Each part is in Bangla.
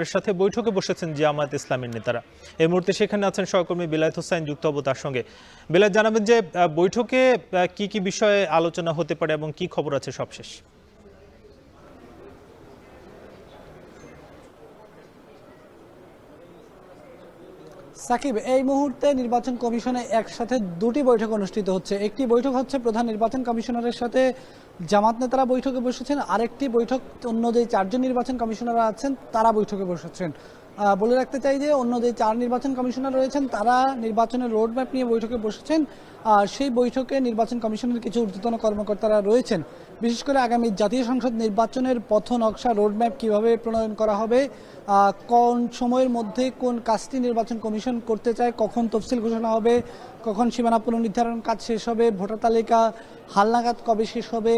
এর সাথে বৈঠকে বসেছেন জামায়াত ইসলামীর নেতারা। এই মুহূর্তে সেখানে আছেন সহকর্মী বেলায়েত হোসেন, যুক্ত হব তার সঙ্গে। বেলায়েত, জানাবেন যে বৈঠকে কি কি বিষয়ে আলোচনা হতে পারে এবং কি খবর আছে সবশেষ? সাকিব, এই মুহূর্তে নির্বাচন কমিশনে একসাথে দুটি বৈঠক অনুষ্ঠিত হচ্ছে। একটি বৈঠক হচ্ছে প্রধান নির্বাচন কমিশনারের সাথে জামাত নেতারা বৈঠকে বসেছেন, আরেকটি বৈঠক অন্য যে চারজন নির্বাচন কমিশনার আছেন তারা বৈঠকে বসেছেন। বলে রাখতে চাই যে অন্য যে চার নির্বাচন কমিশনার রয়েছেন তারা নির্বাচনের রোডম্যাপ নিয়ে বৈঠকে বসেছেন। সেই বৈঠকে নির্বাচন কমিশনের কিছু ঊর্ধ্বতন কর্মকর্তারা রয়েছেন। বিশেষ করে আগামী জাতীয় সংসদ নির্বাচনের পথ নকশা, রোডম্যাপ কিভাবে প্রণয়ন করা হবে, কোন সময়ের মধ্যে কোন কাজটি নির্বাচন কমিশন করতে চায়, কখন তফসিল ঘোষণা হবে, কখন সীমানা পুনর্নির্ধারণ কাজ শেষ হবে, ভোটার তালিকা হালনাগাদ কবে শেষ হবে,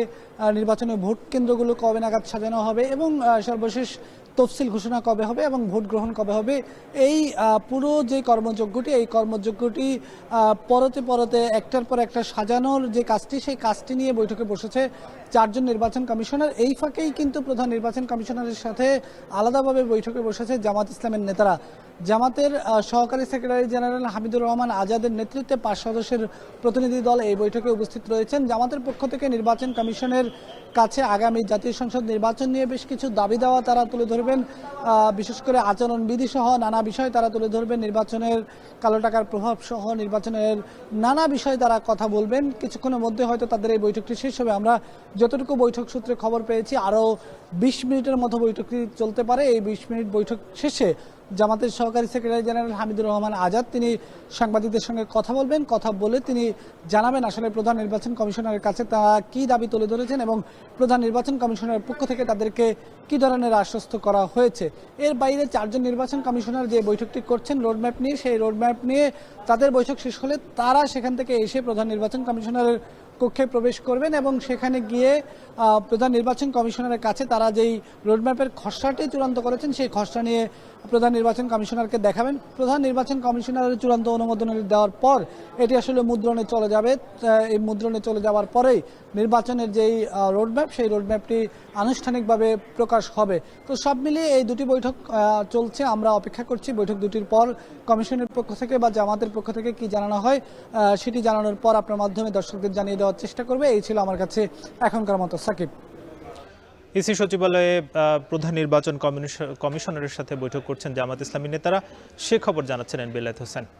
নির্বাচনে ভোট কেন্দ্রগুলো কবে নাগাদ সাজানো হবে এবং সর্বশেষ তফসিল ঘোষণা কবে হবে এবং ভোট গ্রহণ কবে হবে। এই পুরো যে কর্মযজ্ঞটি, এই কর্মযজ্ঞটি পরতে পরতে একটার পর একটা সাজানোর যে কাজটি, সেই কাজটি নিয়ে বৈঠকে বসেছে চারজন নির্বাচন কমিশনার। এই ফাঁকেই কিন্তু প্রধান নির্বাচন কমিশনারের সাথে আলাদাভাবে বৈঠকে বসেছে জামাত ইসলামের নেতারা। জামাতের সহকারী সেক্রেটারি জেনারেল হামিদুর রহমান আজাদের নেতৃত্বে 5 সদস্যের প্রতিনিধি দল এই বৈঠকে উপস্থিত রয়েছেন। জামাতের পক্ষ থেকে নির্বাচন কমিশনের কাছে আগামী জাতীয় সংসদ নির্বাচন নিয়ে বেশ কিছু দাবি দেওয়া তারা তুলে ধরবেন। বিশেষ করে আচরণবিধি সহ নানা বিষয় তারা তুলে ধরবেন। নির্বাচনের কালো টাকার প্রভাব সহ নির্বাচনের নানা বিষয়ে তারা কথা বলবেন। কিছুক্ষণের মধ্যে হয়তো তাদের এই বৈঠকটি শেষ হবে। আমরা যতটুকু বৈঠক সূত্রে খবর পেয়েছি আরও 20 মিনিটের মতো বৈঠকটি চলতে পারে। এই 20 মিনিট বৈঠক শেষে জামাতের সহকারী সেক্রেটারি জেনারেল হামিদুর রহমান আজাদ তিনি সাংবাদিকদের সঙ্গে কথা বলবেন। কথা বলে তিনি জানাবেন আসলে প্রধান নির্বাচন কমিশনারের কাছে তারা কী দাবি তুলে ধরেছেন এবং প্রধান নির্বাচন কমিশনারের পক্ষ থেকে তাদেরকে কী ধরনের আশ্বস্ত করা হয়েছে। এর বাইরে চারজন নির্বাচন কমিশনার যে বৈঠকটি করছেন রোডম্যাপ নিয়ে, সেই রোডম্যাপ নিয়ে তাদের বৈঠক শেষ হলে তারা সেখান থেকে এসে প্রধান নির্বাচন কমিশনারের কক্ষে প্রবেশ করবেন এবং সেখানে গিয়ে প্রধান নির্বাচন কমিশনারের কাছে তারা যেই রোডম্যাপের খসড়াটি চূড়ান্ত করেছেন সেই খসড়া নিয়ে প্রধান নির্বাচন কমিশনারকে দেখাবেন। প্রধান নির্বাচন কমিশনারের চূড়ান্ত অনুমোদন দেওয়ার পর এটি আসলে মুদ্রণে চলে যাবে। এই মুদ্রণে চলে যাওয়ার পরেই নির্বাচনের যেই রোডম্যাপ, সেই রোডম্যাপটি আনুষ্ঠানিকভাবে প্রকাশ হবে। তো সব মিলিয়ে এই দুটি বৈঠক চলছে। আমরা অপেক্ষা করছি বৈঠক দুটির পর কমিশনের পক্ষ থেকে বা জামাতের পক্ষ থেকে কি জানানো হয়, সেটি জানানোর পর আপনার মাধ্যমে দর্শকদের জানিয়ে দেওয়ার চেষ্টা করবে। এই ছিল আমার কাছে এখনকার মতো। সাকিব, ইসি সচিবালয়ে প্রধান নির্বাচন কমিশনারের সাথে বৈঠক করছেন জামায়াত ইসলামী নেতারা, সে খবর জানাচ্ছেন বেলায়েত হোসেন।